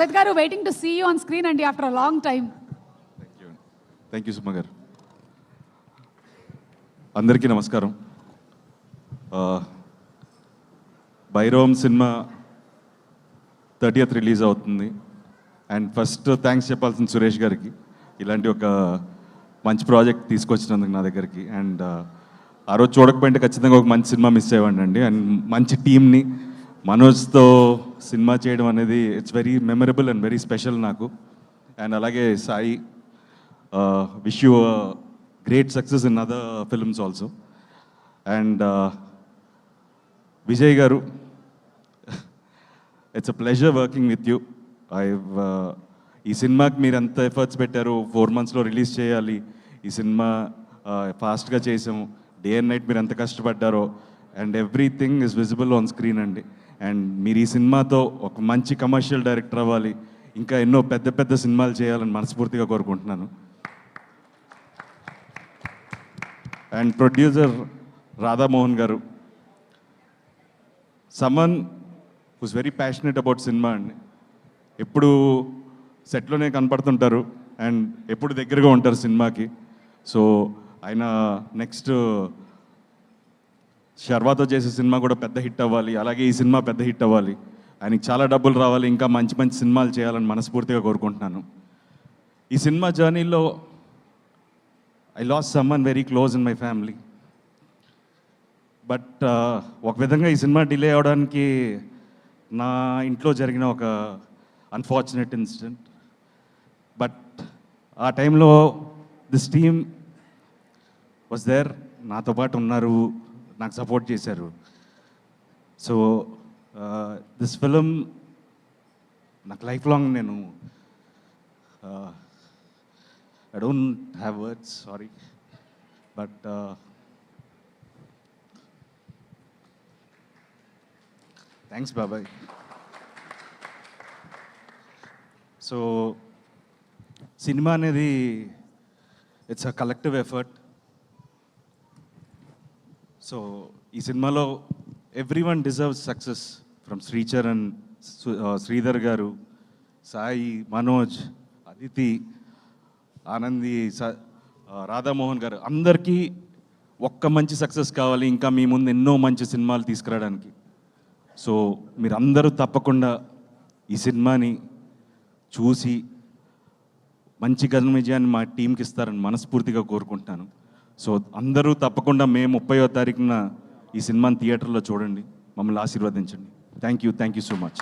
Seth garu, waiting to see you on screen and after a long time. Thank you, Suma garu. అందరికీ నమస్కారం. బైరోమ్ cinema 30th release అవుతుంది. And first thanks చెప్పాల్సిన సురేష్ గారికి ఇలాంటి ఒక మంచి ప్రాజెక్ట్ తీసుకొచ్చినందుకు నా దగ్గరికి. అండ్ ఆ రోజు చూడకపోయింటే ఖచ్చితంగా ఒక మంచి సినిమా మిస్ అయ్యేవాడిని అండి. అండ్ మంచి టీమ్ని మనోజ్తో సినిమా చేయడం అనేది it's very memorable and very special నాకు. అండ్ అలాగే Sai, wish you great success in other films also. And Vijay గారు, it's a pleasure working with you. ఈ సినిమాకి మీరు ఎంత ఎఫర్ట్స్ పెట్టారు, 4 monthsలో రిలీజ్ చేయాలి, ఈ సినిమా ఫాస్ట్గా చేసాము, డే అండ్ నైట్ మీరు ఎంత కష్టపడ్డారో, and everything is visible on screen అండి. అండ్ మీరు ఈ సినిమాతో ఒక మంచి కమర్షియల్ డైరెక్టర్ అవ్వాలి, ఇంకా ఎన్నో పెద్ద పెద్ద సినిమాలు చేయాలని మనస్ఫూర్తిగా కోరుకుంటున్నాను. అండ్ ప్రొడ్యూసర్ రాధామోహన్ గారు, someone who's very passionate about cinema అండి. ఎప్పుడు సెట్లోనే కనపడుతుంటారు అండ్ ఎప్పుడు దగ్గరగా ఉంటారు సినిమాకి. సో ఆయన నెక్స్ట్ శర్వాతో చేసే సినిమా కూడా పెద్ద హిట్ అవ్వాలి, అలాగే ఈ సినిమా పెద్ద హిట్ అవ్వాలి, ఆయనకి చాలా డబ్బులు రావాలి, ఇంకా మంచి మంచి సినిమాలు చేయాలని మనస్ఫూర్తిగా కోరుకుంటున్నాను. ఈ సినిమా జర్నీలో I last someone very close in my family. But ఒక విధంగా ఈ సినిమా డిలే అవడానికి నా ఇంట్లో జరిగిన ఒక అన్ఫార్చునేట్ ఇన్సిడెంట్. బట్ ఆ టైంలో దిస్ టీమ్ వాజ్ దేర్, నాతో పాటు ఉన్నారు, నాకు సపోర్ట్ చేశారు. సో దిస్ ఫిలిం నాకు లైఫ్ లాంగ్ నేను I don't have words, sorry, but thanks బాబాయ్. సో సినిమా అనేది it's a collective effort. So ఈ సినిమాలో every one deserves success, from Sricharan, Sridhar గారు, సాయి, మనోజ్, అదితి, ఆనంది, రాధామోహన్ గారు, అందరికీ ఒక్క మంచి సక్సెస్ కావాలి, ఇంకా మీ ముందు ఎన్నో మంచి సినిమాలు తీసుకురావడానికి. సో మీరందరూ తప్పకుండా ఈ సినిమాని చూసి మంచి ఘన విజయాన్ని మా టీంకి ఇస్తారని మనస్ఫూర్తిగా కోరుకుంటున్నాను. సో అందరూ తప్పకుండా మే 30వ తారీఖున ఈ సినిమాని థియేటర్లో చూడండి, మమ్మల్ని ఆశీర్వదించండి. Thank you so much.